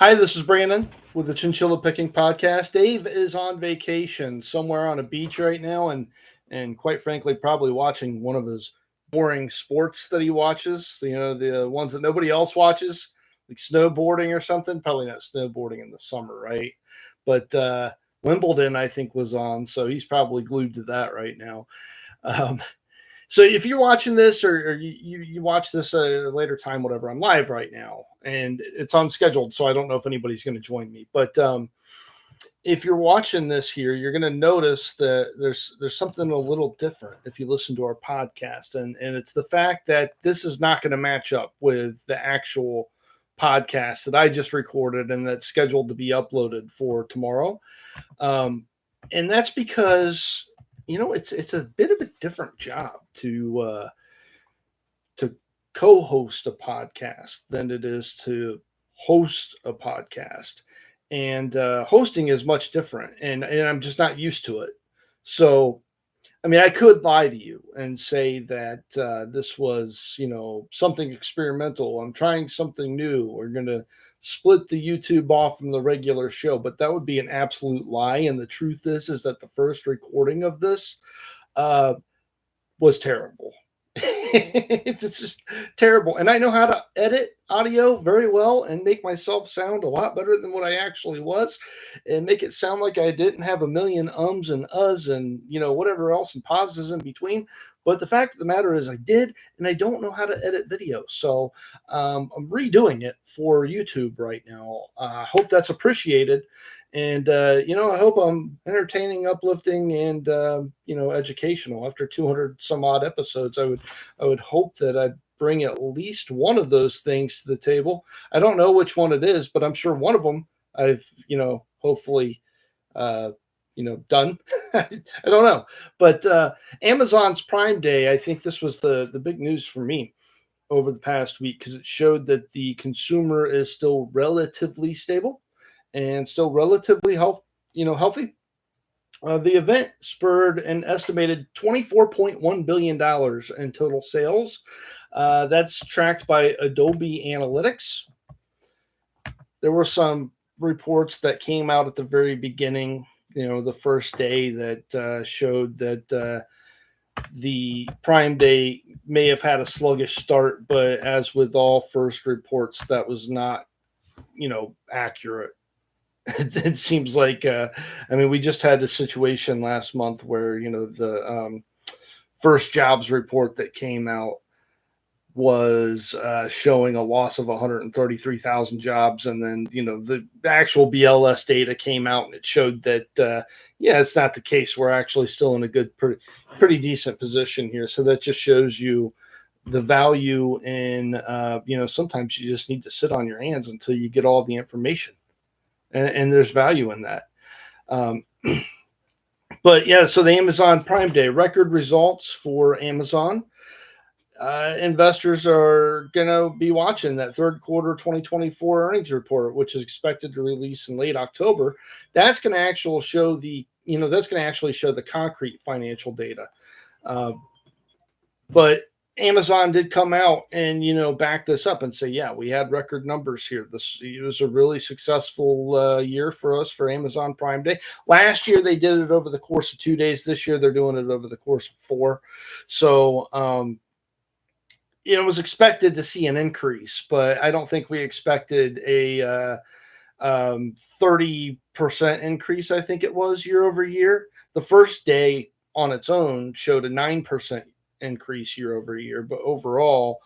Hi, this is Brandon with the Chinchilla Picking Podcast. Dave is on vacation somewhere on a beach right now, and quite frankly, probably watching one of his boring sports that he watches. The ones that nobody else watches, like snowboarding or something. Probably not snowboarding in the summer, right? But Wimbledon, I think, was on, so he's probably glued to that right now. Um, so if you're watching this or you watch this at a later time, whatever, I'm live right now and it's unscheduled. So I don't know if anybody's going to join me, but if you're watching this here, you're going to notice that there's something a little different if you listen to our podcast. And it's the fact that this is not going to match up with the actual podcast that I just recorded and that's scheduled to be uploaded for tomorrow. And that's because it's a bit of a different job to co-host a podcast than it is to host a podcast, and hosting is much different, and I'm just not used to it. So I mean, I could lie to you and say that this was, something experimental. I'm trying something new. We're going to split the YouTube off from the regular show, but that would be an absolute lie. And the truth is that the first recording of this uh, was terrible. It's just terrible. And I know how to edit audio very well and make myself sound a lot better than what I actually was and make it sound like I didn't have a million ums and uhs and, whatever else and pauses in between. But the fact of the matter is I did, and I don't know how to edit video. So I'm redoing it for YouTube right now. I hope that's appreciated. And, I hope I'm entertaining, uplifting, and, educational. After 200 some odd episodes, I would hope that I'd bring at least one of those things to the table. I don't know which one it is, but I'm sure one of them I've, hopefully, done. I don't know. But Amazon's Prime Day, I think this was the big news for me over the past week because it showed that the consumer is still relatively stable and still relatively healthy. The event spurred an estimated $24.1 billion in total sales. That's tracked by Adobe Analytics. There were some reports that came out at the very beginning, the first day that showed that the Prime Day may have had a sluggish start, but as with all first reports, that was not, accurate. It seems like we just had a situation last month where the first jobs report that came out was showing a loss of 133,000 jobs, and then the actual BLS data came out and it showed that it's not the case. We're actually still in a good, pretty decent position here. So that just shows you the value in sometimes you just need to sit on your hands until you get all the information. And there's value in that. But yeah, so the Amazon Prime Day, record results for Amazon. Investors are going to be watching that third quarter 2024 earnings report, which is expected to release in late October. That's going to actually show the concrete financial data. But Amazon did come out and, back this up and say, yeah, we had record numbers here. It was a really successful year for us for Amazon Prime Day. Last year, they did it over the course of 2 days. This year, they're doing it over the course of 4. So, it was expected to see an increase, but I don't think we expected a 30% increase, I think it was, year over year. The first day on its own showed a 9% increase year over year, but overall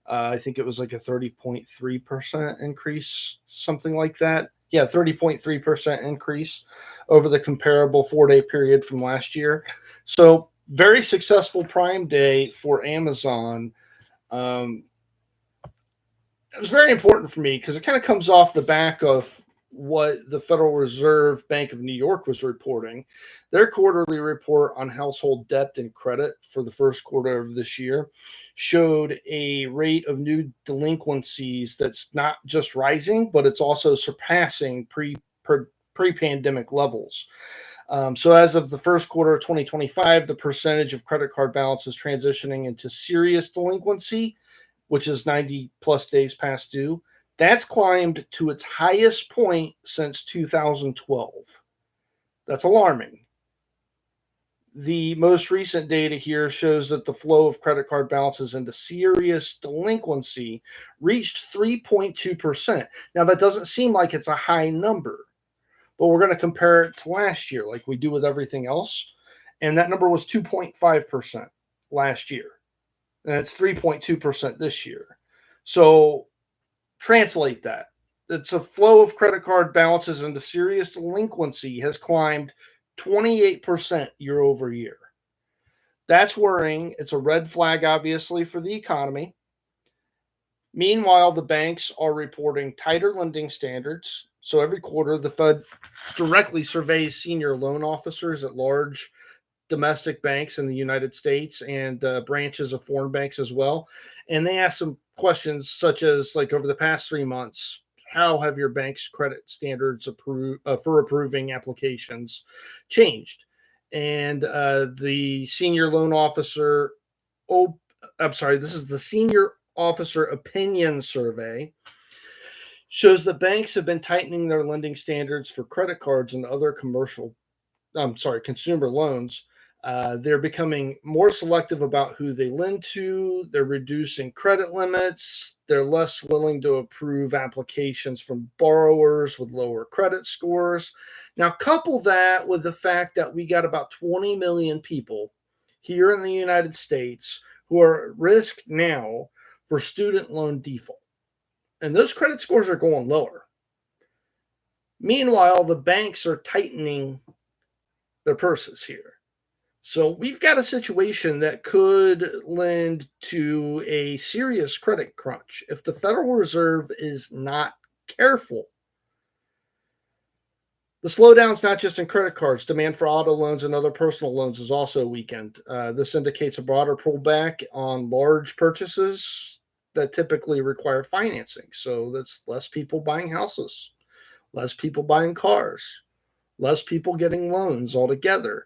I think it was like a 30.3% increase, something like that. Yeah, 30.3% increase over the comparable 4-day period from last year. So very successful Prime Day for Amazon. It was very important for me because it kind of comes off the back of what the Federal Reserve Bank of New York was reporting. Their quarterly report on household debt and credit for the first quarter of this year showed a rate of new delinquencies that's not just rising, but it's also surpassing pre-pandemic levels. So as of the first quarter of 2025, the percentage of credit card balances transitioning into serious delinquency, which is 90 plus days past due, That's climbed to its highest point since 2012. That's alarming. The most recent data here shows that the flow of credit card balances into serious delinquency reached 3.2%. Now, that doesn't seem like it's a high number, but we're going to compare it to last year like we do with everything else. And that number was 2.5% last year. And it's 3.2% this year. So translate that. It's a flow of credit card balances into serious delinquency has climbed 28% year over year. That's worrying. It's a red flag, obviously, for the economy. Meanwhile, the banks are reporting tighter lending standards. So every quarter, the Fed directly surveys senior loan officers at large domestic banks in the United States and branches of foreign banks as well. And they ask some questions such as, like, over the past 3 months, how have your bank's credit standards for approving applications changed? And the senior loan officer, oh, I'm sorry, this is the senior officer opinion survey, shows that banks have been tightening their lending standards for credit cards and other consumer loans. They're becoming more selective about who they lend to. They're reducing credit limits. They're less willing to approve applications from borrowers with lower credit scores. Now, couple that with the fact that we got about 20 million people here in the United States who are at risk now for student loan default. And those credit scores are going lower. Meanwhile, the banks are tightening their purses here. So we've got a situation that could lend to a serious credit crunch if the Federal Reserve is not careful. The slowdown's not just in credit cards. Demand for auto loans and other personal loans is also weakened. This indicates a broader pullback on large purchases that typically require financing. So that's less people buying houses, less people buying cars, less people getting loans altogether.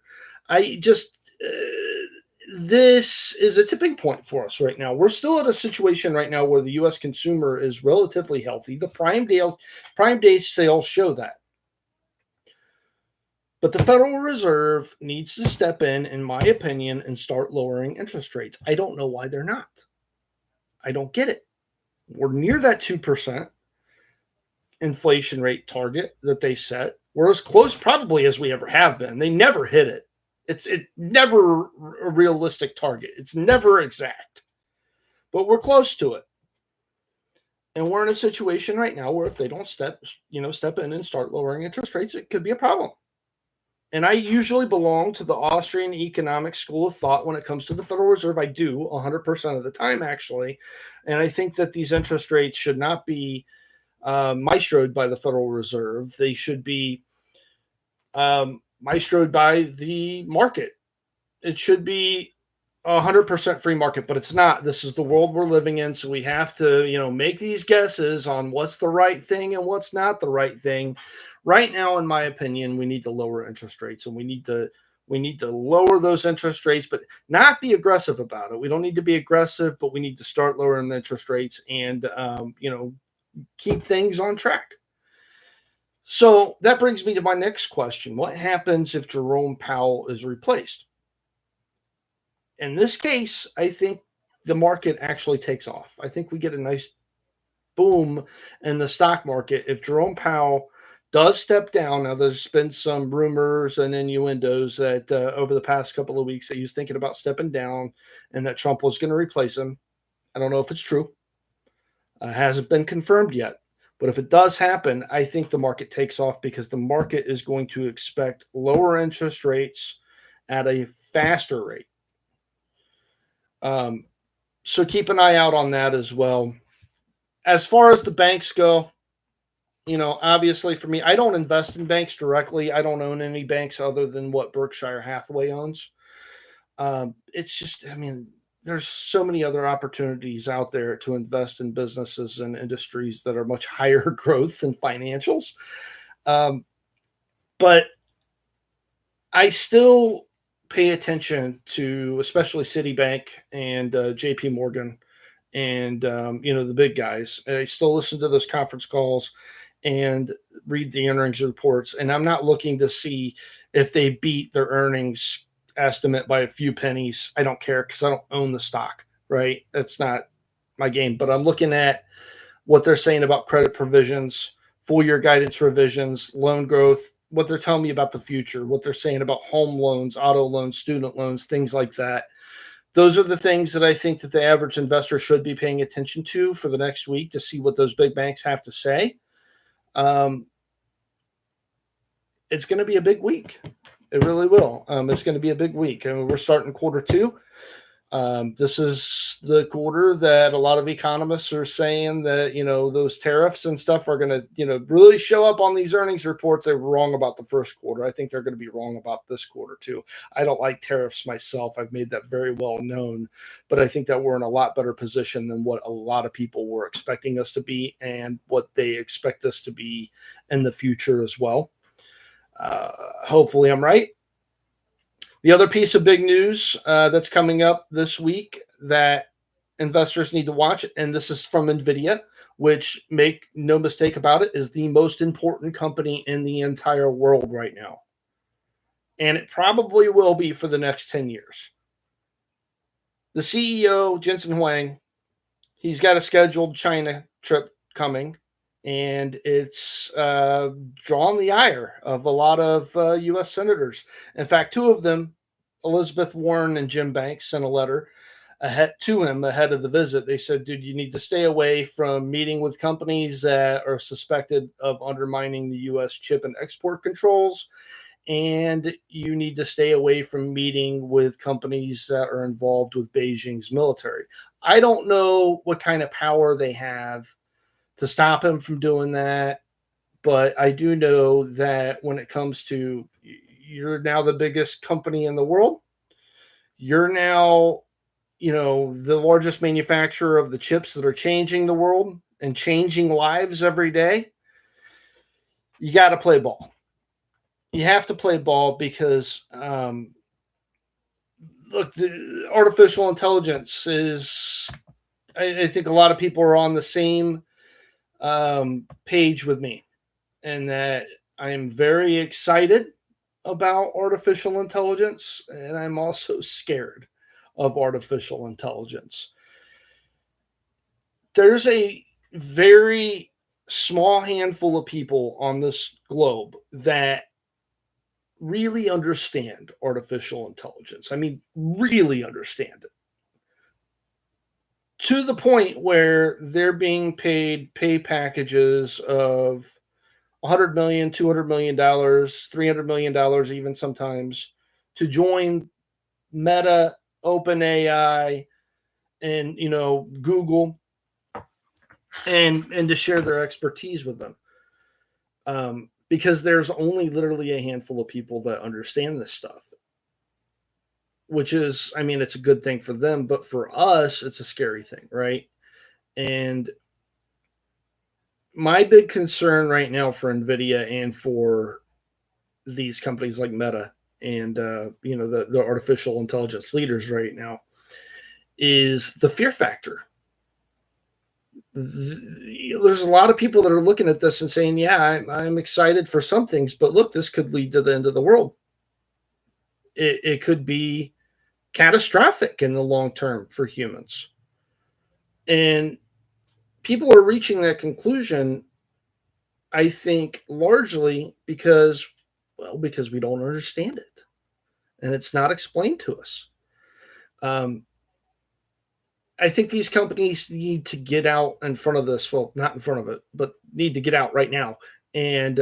This is a tipping point for us right now. We're still at a situation right now where the U.S. consumer is relatively healthy. The Prime Day sales show that. But the Federal Reserve needs to step in my opinion, and start lowering interest rates. I don't know why they're not. I don't get it. We're near that 2% inflation rate target that they set. We're as close probably as we ever have been. They never hit it. It's never a realistic target. It's never exact. But we're close to it. And we're in a situation right now where if they don't step in and start lowering interest rates, it could be a problem. And I usually belong to the Austrian economic school of thought when it comes to the Federal Reserve. I do 100% of the time, actually. And I think that these interest rates should not be maestroed by the Federal Reserve. They should be maestroed by the market. It should be 100% free market, but it's not. This is the world we're living in, so we have to, make these guesses on what's the right thing and what's not the right thing. Right now, in my opinion, we need to lower interest rates, and we need to lower those interest rates, but not be aggressive about it. We don't need to be aggressive, but we need to start lowering the interest rates and keep things on track. So that brings me to my next question. What happens if Jerome Powell is replaced? In this case, I think the market actually takes off. I think we get a nice boom in the stock market if Jerome Powell does step down. Now, there's been some rumors and innuendos that over the past couple of weeks that he was thinking about stepping down and that Trump was going to replace him. I don't know if it's true. Hasn't been confirmed yet. But if it does happen, I think the market takes off because the market is going to expect lower interest rates at a faster rate. So keep an eye out on that as well. As far as the banks go, obviously for me, I don't invest in banks directly. I don't own any banks other than what Berkshire Hathaway owns. It's just, there's so many other opportunities out there to invest in businesses and industries that are much higher growth than financials. But I still pay attention to especially Citibank and JP Morgan and the big guys. I still listen to those conference calls and read the earnings reports, and I'm not looking to see if they beat their earnings estimate by a few pennies. I don't care because I don't own the stock, right? That's not my game. But I'm looking at what they're saying about credit provisions, full year guidance revisions, loan growth, what they're telling me about the future, what they're saying about home loans, auto loans, student loans, things like that. Those are the things that I think that the average investor should be paying attention to for the next week to see what those big banks have to say. It's going to be a big week. It really will. It's going to be a big week. I mean, we're starting quarter two. This is the quarter that a lot of economists are saying that, those tariffs and stuff are going to, really show up on these earnings reports. They were wrong about the first quarter. I think they're going to be wrong about this quarter too. I don't like tariffs myself. I've made that very well known, but I think that we're in a lot better position than what a lot of people were expecting us to be and what they expect us to be in the future as well. Hopefully I'm right. The other piece of big news that's coming up this week that investors need to watch, and this is from NVIDIA, which, make no mistake about it, is the most important company in the entire world right now. And it probably will be for the next 10 years. The CEO, Jensen Huang, he's got a scheduled China trip coming, and it's drawn the ire of a lot of U.S. senators. In fact, two of them, Elizabeth Warren and Jim Banks, sent a letter to him ahead of the visit. They said, dude, you need to stay away from meeting with companies that are suspected of undermining the U.S. chip and export controls, and you need to stay away from meeting with companies that are involved with Beijing's military. I don't know what kind of power they have to stop him from doing that, but I do know that when it comes to, you're now the biggest company in the world, you're now, the largest manufacturer of the chips that are changing the world and changing lives every day. You got to play ball. You have to play ball because, look, the artificial intelligence is, I think a lot of people are on the same page with me, and that I am very excited about artificial intelligence, and I'm also scared of artificial intelligence. There's a very small handful of people on this globe that really understand artificial intelligence. I mean, really understand it, to the point where they're being paid pay packages of $100 million, $200 million, $300 million, even sometimes, to join Meta, OpenAI, and Google, and to share their expertise with them. Because there's only literally a handful of people that understand this stuff, which is, I mean, it's a good thing for them, but for us, it's a scary thing, right? And my big concern right now for NVIDIA and for these companies like Meta and the artificial intelligence leaders right now is the fear factor. There's a lot of people that are looking at this and saying, yeah, I'm excited for some things, but look, this could lead to the end of the world. It could be catastrophic in the long term for humans. And people are reaching that conclusion, I think, largely because we don't understand it. And it's not explained to us. I think these companies need to get out in front of this. Well, not in front of it, but need to get out right now and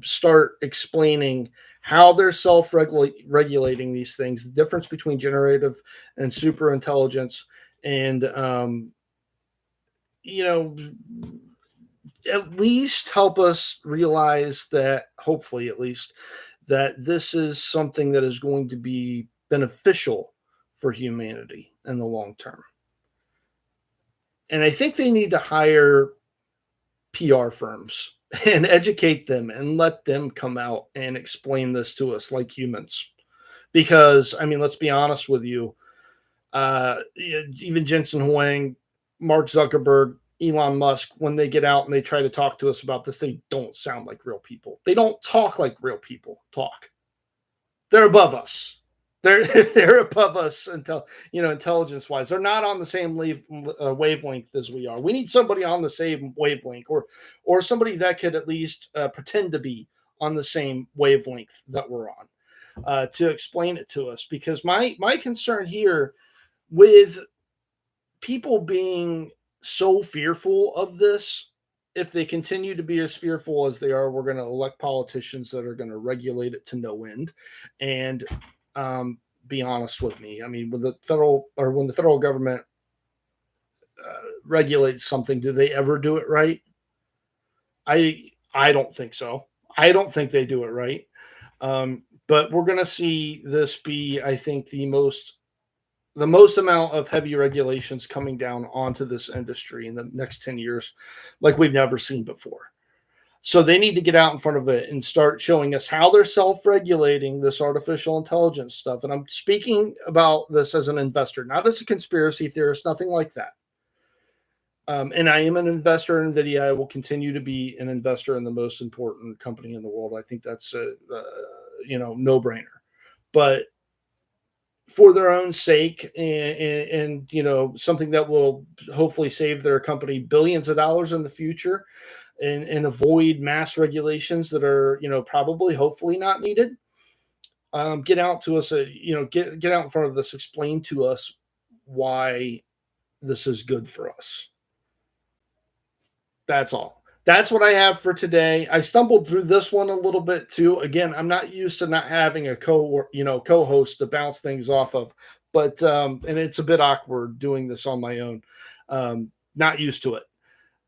start explaining how they're self-regulating these things, the difference between generative and super intelligence, and at least help us realize that, hopefully at least, that this is something that is going to be beneficial for humanity in the long term. And I think they need to hire PR firms and educate them and let them come out and explain this to us like humans. Because, I mean, let's be honest with you. Even Jensen Huang Mark Zuckerberg, Elon Musk, when they get out and they try to talk to us about this, they don't sound like real people. They don't talk like real people talk. They're above us. They're above us until intelligence wise. They're not on the same wavelength as we are. We need somebody on the same wavelength, or somebody that could at least pretend to be on the same wavelength that we're on, to explain it to us. Because my concern here with people being so fearful of this, if they continue to be as fearful as they are, we're going to elect politicians that are going to regulate it to no end. And be honest with me, I mean, when the federal government regulates something, do they ever do it right? I don't think so. I don't think they do it right. But we're going to see this be, I think, the most amount of heavy regulations coming down onto this industry in the next 10 years like we've never seen before. So they need to get out in front of it and start showing us how they're self-regulating this artificial intelligence stuff. And I'm speaking about this as an investor, not as a conspiracy theorist, nothing like that. And I am an investor in NVIDIA. I will continue to be an investor in the most important company in the world. I think that's a no-brainer. But for their own sake, and something that will hopefully save their company billions of dollars in the future, and avoid mass regulations that are probably hopefully not needed. Get out to us, get out in front of this, explain to us why this is good for us. That's all. That's what I have for today. I stumbled through this one a little bit too. Again, I'm not used to not having a co-host to bounce things off of, but and it's a bit awkward doing this on my own. Not used to it.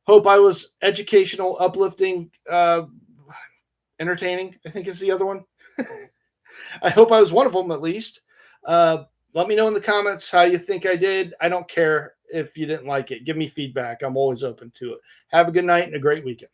Hope I was educational, uplifting, entertaining, I think is the other one. I hope I was one of them at least. Let me know in the comments how you think I did. I don't care if you didn't like it. Give me feedback. I'm always open to it. Have a good night and a great weekend.